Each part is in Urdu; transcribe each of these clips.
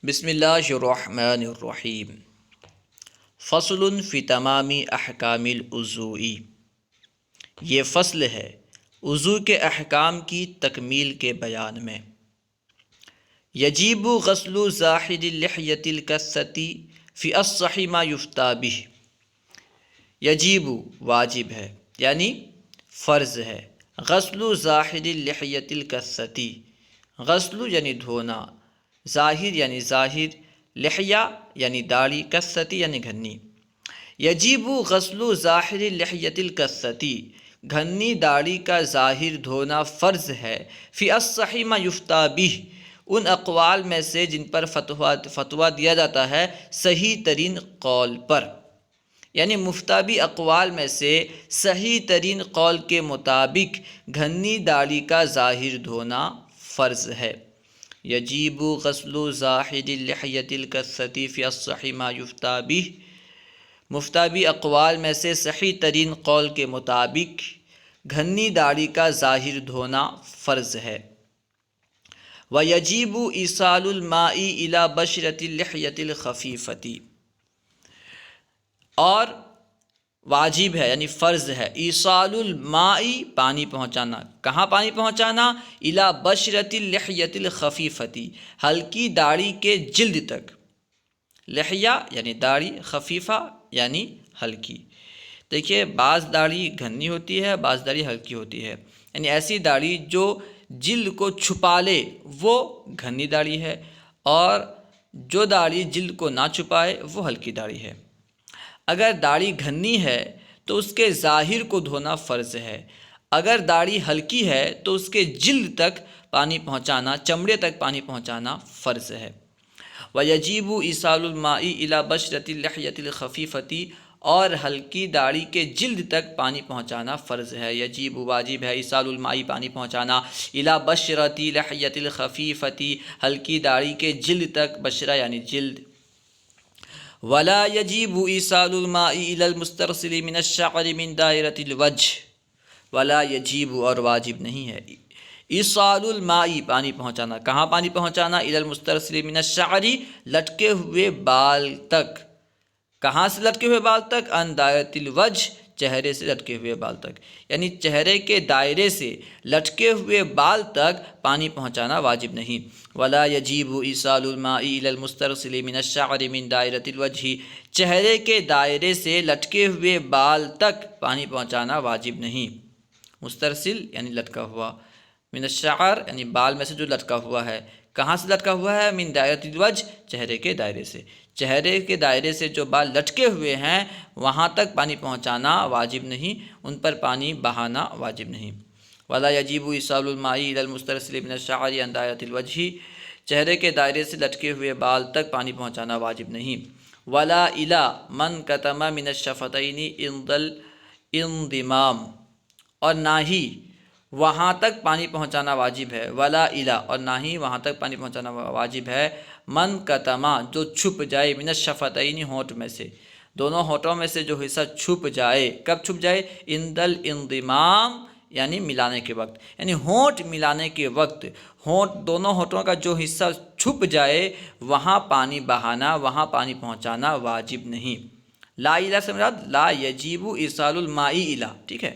بسم اللہ الرحمن الرحیم۔ فصل فی تمام احکام الوضوء، یہ فصل ہے وضو کے احکام کی تکمیل کے بیان میں۔ یجب غسل ظاہر اللحیۃ الکثۃ فی الصح ما یفتیٰ بہ۔ یجب واجب ہے یعنی فرض ہے، غسل ظاہر اللحیۃ الکثۃ، غسل یعنی دھونا، ظاہر یعنی ظاہر، لحیہ یعنی داڑھی، کثۃ یعنی گھنی۔ یجب غسل ظاہر لحیۃ الکثۃ، گھنی داڑھی کا ظاہر دھونا فرض ہے، فی الصح ما یفتیٰ بہ، ان اقوال میں سے جن پر فتویٰ دیا جاتا ہے صحیح ترین قول پر، یعنی مفتابی اقوال میں سے صحیح ترین قول کے مطابق گھنی داڑھی کا ظاہر دھونا فرض ہے۔ یجب غسل ظاہر اللحیۃ الکثۃ فی الصح ما یفتیٰ بہ، مفتابی اقوال میں سے صحیح ترین قول کے مطابق گھنی داڑھی کا ظاہر دھونا فرض ہے۔ ویجب ایصال الماء الی بشرۃ اللحیۃ الخفیفۃ، اور واجب ہے یعنی فرض ہے ایصال الماء، پانی پہنچانا، کہاں پانی پہنچانا؟ الی بشرۃ اللحیۃ الخفیفۃ، ہلکی داڑھی کے جلد تک، لحیہ یعنی داڑھی، خفیفہ یعنی ہلکی۔ دیکھیے بعض داڑھی گھنی ہوتی ہے، بعض داڑھی ہلکی ہوتی ہے، یعنی ایسی داڑھی جو جلد کو چھپا لے وہ گھنی داڑھی ہے، اور جو داڑھی جلد کو نہ چھپائے وہ ہلکی داڑھی ہے۔ اگر داڑھی گھنی ہے تو اس کے ظاہر کو دھونا فرض ہے، اگر داڑھی ہلکی ہے تو اس کے جلد تک پانی پہنچانا، چمڑے تک پانی پہنچانا فرض ہے۔ وَيَجِبُ إِيصَالُ الْمَاءِ إِلَى بَشْرَةِ اللِّحْيَةِ الْخَفِيفَةِ، اور ہلکی داڑھی کے جلد تک پانی پہنچانا فرض ہے۔ یجب واجب ہے ایصال الماء، پانی پہنچانا، الی بشرۃ لحیۃ الخفیفۃ، ہلکی داڑھی کے جلد تک، بشرہ یعنی جلد۔ ولا یجب ایصال الماء الی المسترسل من الشعر من دائرۃ الوجہ، ولا یجب اور واجب نہیں ہے ایصال الماء، پانی پہنچانا، کہاں پانی پہنچانا؟ الی المسترسل من الشعر، لٹکے ہوئے بال تک، کہاں سے لٹکے ہوئے بال تک؟ ان دائرۃ الوجہ، چہرے سے لٹکے ہوئے بال تک، یعنی چہرے کے دائرے سے لٹکے ہوئے بال تک پانی پہنچانا واجب نہیں۔ ولا یجب ایصال الماء الی المسترسل من الشعر من دائرۃ الوجہ، چہرے کے دائرے سے لٹکے ہوئے بال تک پانی پہنچانا واجب نہیں۔ مسترسل یعنی لٹکا ہوا، من الشعر یعنی بال میں سے جو لٹکا ہوا ہے، کہاں سے لٹکا ہوا ہے؟ من دائرۃ الوجہ، چہرے کے دائرے سے، چہرے کے دائرے سے جو بال لٹکے ہوئے ہیں وہاں تک پانی پہنچانا واجب نہیں، ان پر پانی بہانا واجب نہیں۔ ولا یجب ایصال الماء الی المسترسل من الشعر عن دائرۃ الوجہ، چہرے کے دائرے سے لٹکے ہوئے بال تک پانی پہنچانا واجب نہیں۔ ولا الی من کتم من الشفتین عند الانضمام، اور نہ ہی وہاں تک پانی پہنچانا واجب ہے، ولا الی اور نہ ہی وہاں تک پانی پہنچانا واجب ہے، من کتما جو چھپ جائے، من الشفتین ہونٹ میں سے، دونوں ہونٹوں میں سے جو حصہ چھپ جائے، کب چھپ جائے؟ عند الانضمام یعنی ملانے کے وقت، یعنی ہونٹ ملانے کے وقت دونوں ہونٹوں کا جو حصہ چھپ جائے وہاں پانی بہانا، وہاں پانی پہنچانا واجب نہیں۔ لا الی سے مراد لا یجب ایصال الماء الی، ٹھیک ہے،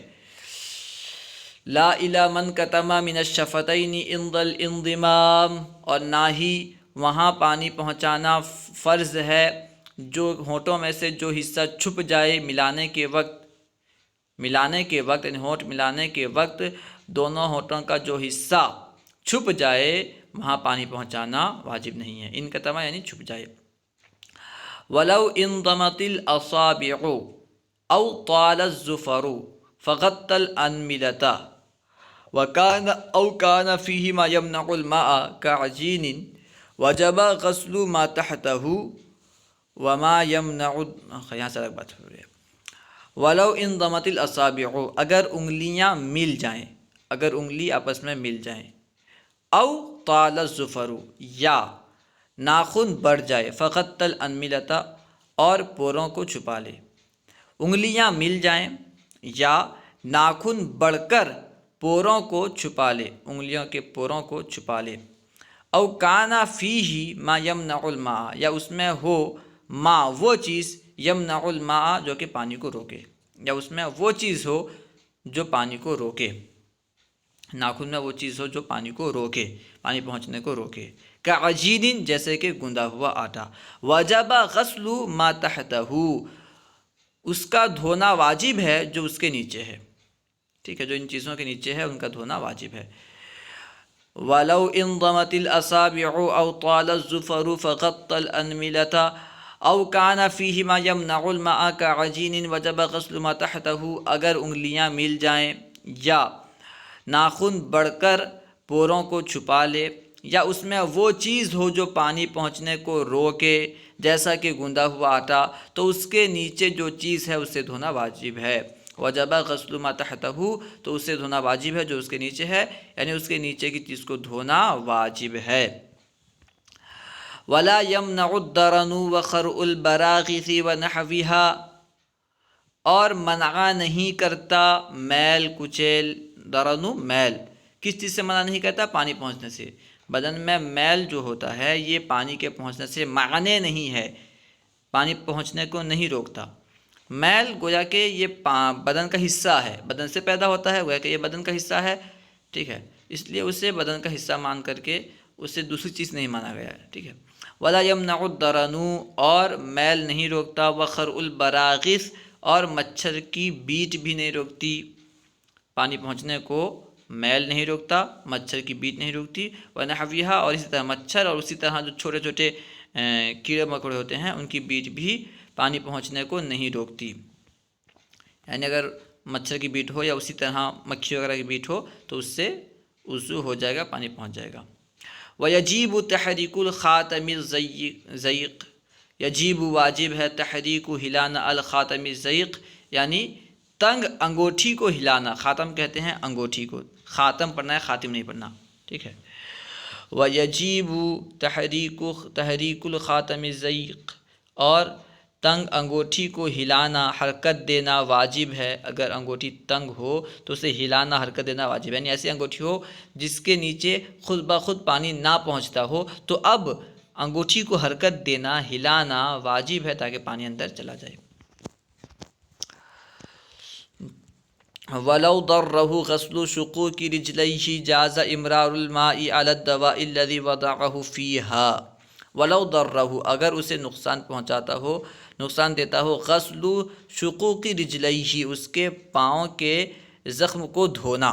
لا الی من کتم من الشفتین عند الانضمام، اور نہ ہی وہاں پانی پہنچانا فرض ہے جو ہونٹوں میں سے جو حصہ چھپ جائے ملانے کے وقت، یعنی ہونٹ ملانے کے وقت دونوں ہونٹوں کا جو حصہ چھپ جائے وہاں پانی پہنچانا واجب نہیں ہے۔ ان کتم یعنی چھپ جائے۔ ولو انضمت الاصابع او طال الظفر فغطى الانملة وكان او كان فيه ما يمنع الماء كعجين وجب غسل ما تحته وما يمنع، یہاں سے الگ بات ہو رہی ہے۔ ولو انضمت الاصابع، اگر انگلیاں مل جائیں، اگر انگلی آپس میں مل جائیں، او طال الظفر یا ناخن بڑھ جائے، فغطى الانملة اور پوروں کو چھپا لے، انگلیاں مل جائیں یا ناخن بڑھ کر پوروں کو چھپا لے، انگلیوں کے پوروں کو چھپا لے۔ او کانا فیہ ما یمنع الماء، یا اس میں ہو ما وہ چیز یمنع الماء جو کہ پانی کو روکے، یا اس میں وہ چیز ہو جو پانی کو روکے، ناخن میں وہ چیز ہو جو پانی کو روکے، پانی پہنچنے کو روکے، کعجین جیسے کہ گندا ہوا آٹا، وجب غسل ما تحتہ اس کا دھونا واجب ہے جو اس کے نیچے ہے، ٹھیک ہے، جو ان چیزوں کے نیچے ہے ان کا دھونا واجب ہے۔ وَلَوْ انضمت الأصابع أو طال الظفر فغطى الأنملة أو كان فيه ما يمنع الماء كعجين وجب غسل ما تحته، اگر انگلیاں مل جائیں یا ناخن بڑھ کر پوروں کو چھپا لے، یا اس میں وہ چیز ہو جو پانی پہنچنے کو روکے جیسا کہ گوندا ہوا آٹا، تو اس کے نیچے جو چیز ہے اسے دھونا واجب ہے۔ وجب غسل ما تحتہ، تو اسے دھونا واجب ہے جو اس کے نیچے ہے، یعنی اس کے نیچے کی چیز کو دھونا واجب ہے۔ ولا يمنع الدرن وخرء البراغيث ونحوها، اور منع نہیں کرتا میل کچیل، درنو میل، کس چیز سے منع نہیں کرتا؟ پانی پہنچنے سے۔ بدن میں میل جو ہوتا ہے یہ پانی کے پہنچنے سے مانع نہیں ہے، پانی پہنچنے کو نہیں روکتا۔ میل گویا کہ یہ بدن کا حصہ ہے، بدن سے پیدا ہوتا ہے، گویا کہ یہ بدن کا حصہ ہے، ٹھیک ہے، اس لیے اسے بدن کا حصہ مان کر کے اسے دوسری چیز نہیں مانا گیا ہے، ٹھیک ہے۔ ولا یمنع الدرن، اور میل نہیں روکتا، وخرء البراغث، اور مچھر کی بیٹ بھی نہیں روکتی، پانی پہنچنے کو میل نہیں روکتا، مچھر کی بیٹ نہیں روکتی، ونحویہا، اور اسی طرح مچھر، اور اسی طرح جو چھوٹے چھوٹے کیڑے مکوڑے ہوتے ہیں ان کی بیٹ بھی پانی پہنچنے کو نہیں روکتی، یعنی اگر مچھر کی بیٹ ہو یا اسی طرح مکھی وغیرہ کی بیٹ ہو تو اس سے وضو ہو جائے گا، پانی پہنچ جائے گا۔ وَيَجِيبُ تَحْرِيكُ الْخَاتَمِ الزَّيِّقِ، یجیب واجب ہے تحریک ہلانا الخاتم الزیق، یعنی تنگ انگوٹھی کو ہلانا، خاتم کہتے ہیں انگوٹھی کو، خاتم پڑھنا ہے خاتم نہیں پڑھنا، ٹھیک ہے۔ وَيَجِيبُ تحریک الخاتم الزیق، اور تنگ انگوٹھی کو ہلانا، حرکت دینا واجب ہے، اگر انگوٹھی تنگ ہو تو اسے ہلانا، حرکت دینا واجب ہے، یعنی ایسی انگوٹھی ہو جس کے نیچے خود بخود پانی نہ پہنچتا ہو تو اب انگوٹھی کو حرکت دینا، ہلانا واجب ہے تاکہ پانی اندر چلا جائے۔ وَلَوْ ضَرَّهُ غَسْلُ شُقُوقِ رِجْلَيْهِ جَازَ إِمْرَارُ الْمَاءِ عَلَى الدَّوَاءِ الَّذِي وَضَعَهُ فِيهَا، وَلَوْ ضَرَّهُ، اگر اسے نقصان پہنچاتا ہو، نقصان دیتا ہو، غسل شقوق رجلیہ، اس کے پاؤں کے زخم کو دھونا،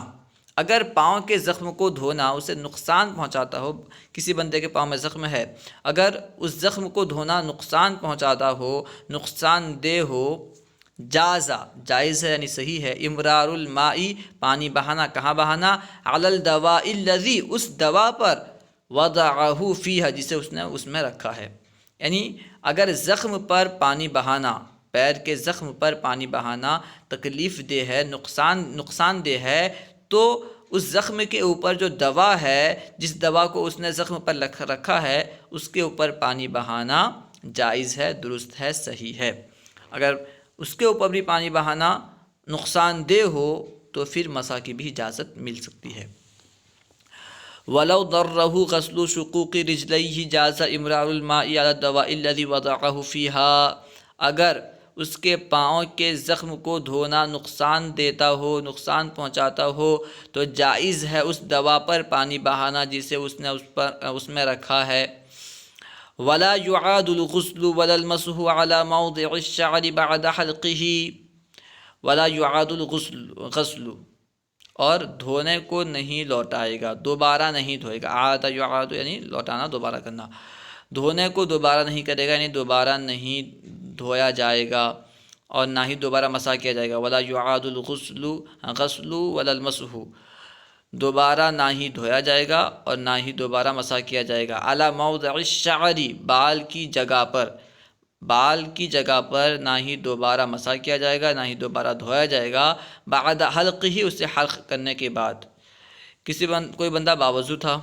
اگر پاؤں کے زخم کو دھونا اسے نقصان پہنچاتا ہو، کسی بندے کے پاؤں میں زخم ہے، اگر اس زخم کو دھونا نقصان پہنچاتا ہو، نقصان دہ ہو، جازا جائز ہے یعنی صحیح ہے، امرار الماء پانی بہانا، کہاں بہانا؟ علی الدواء الذی، اس دوا پر، وضعہ فیہا جسے اس نے اس میں رکھا ہے، یعنی اگر زخم پر پانی بہانا، پیر کے زخم پر پانی بہانا تکلیف دہ ہے، نقصان دہ ہے، تو اس زخم کے اوپر جو دوا ہے، جس دوا کو اس نے زخم پر رکھا ہے، اس کے اوپر پانی بہانا جائز ہے، درست ہے، صحیح ہے۔ اگر اس کے اوپر بھی پانی بہانا نقصان دہ ہو تو پھر مسح کی بھی اجازت مل سکتی ہے۔ وَلَوْ ضَرَّهُ غَسْلُ شُقُوقِ رِجْلَيْهِ جَازَ إِمْرَارُ الْمَاءِ عَلَى الدَّوَاءِ الَّذِي وَضَعَهُ فِيهَا، اگر اس کے پاؤں کے زخم کو دھونا نقصان دیتا ہو، نقصان پہنچاتا ہو تو جائز ہے اس دوا پر پانی بہانا جسے اس نے اس میں رکھا ہے۔ وَلَا يُعَادُ الْغُسْلُ وَلَا الْمَسْحُ عَلَى مَوْضِعِ الشَّعْرِ بَعْدَ حَلْقِهِ، وَلَا يُعَادُ الْغُسْلُ، اور دھونے کو نہیں لوٹائے گا، دوبارہ نہیں دھوئے گا، عاد یعاد یعنی لوٹانا، دوبارہ کرنا، دھونے کو دوبارہ نہیں کرے گا، یعنی دوبارہ نہیں دھویا جائے گا اور نہ ہی دوبارہ مسح کیا جائے گا۔ ولا یعاد الغسل ولا المسح، دوبارہ نہ ہی دھویا جائے گا اور نہ ہی دوبارہ مسح کیا جائے گا۔ علی موضع الشعر، بال کی جگہ پر، بال کی جگہ پر نہ ہی دوبارہ مسح کیا جائے گا، نہ ہی دوبارہ دھویا جائے گا۔ بعد حلق ہی، اسے حلق کرنے کے بعد، کوئی بندہ باوضو تھا،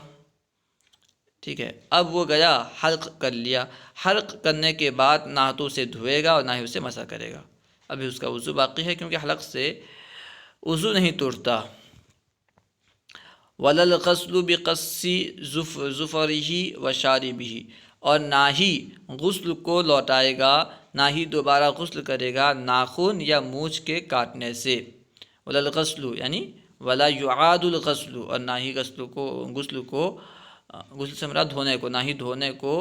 ٹھیک ہے، اب وہ گیا حلق کر لیا، حلق کرنے کے بعد نہ تو اسے دھوئے گا اور نہ ہی اسے مسح کرے گا، ابھی اس کا وضو باقی ہے کیونکہ حلق سے وضو نہیں ٹوٹتا۔ ولا الغسل بقص ظفرہ و شاربہ، اور نہ ہی غسل کو لوٹائے گا، نہ ہی دوبارہ غسل کرے گا ناخن یا مونچھ کے کاٹنے سے۔ ولا الغسل یعنی ولا یعاد الغسل، اور نہ ہی غسل سے مراد دھونے کو، نہ ہی دھونے کو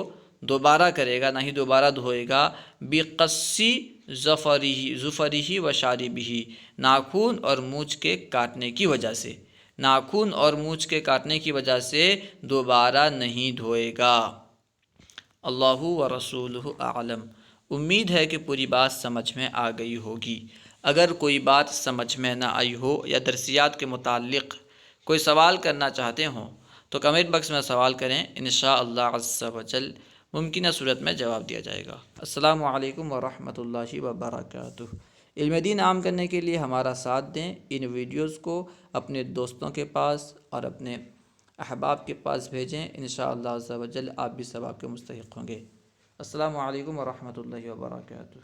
دوبارہ کرے گا، نہ ہی دوبارہ دھوئے گا بقص ظفرہ و شاربہ، ناخن اور مونچھ کے کاٹنے کی وجہ سے، ناخن اور مونچھ کے کاٹنے کی وجہ سے دوبارہ نہیں دھوئے گا۔ اللہ و رسولہ اعلم۔ امید ہے کہ پوری بات سمجھ میں آ گئی ہوگی۔ اگر کوئی بات سمجھ میں نہ آئی ہو یا درسیات کے متعلق کوئی سوال کرنا چاہتے ہوں تو کمنٹ باکس میں سوال کریں، انشاءاللہ عز و جل ممکنہ صورت میں جواب دیا جائے گا۔ السلام علیکم ورحمۃ اللہ وبرکاتہ۔ علم دین عام کرنے کے لیے ہمارا ساتھ دیں، ان ویڈیوز کو اپنے دوستوں کے پاس اور اپنے احباب کے پاس بھیجیں، انشاءاللہ عز و جل آپ بھی ثواب کے مستحق ہوں گے۔ السلام علیکم ورحمۃ اللہ وبرکاتہ۔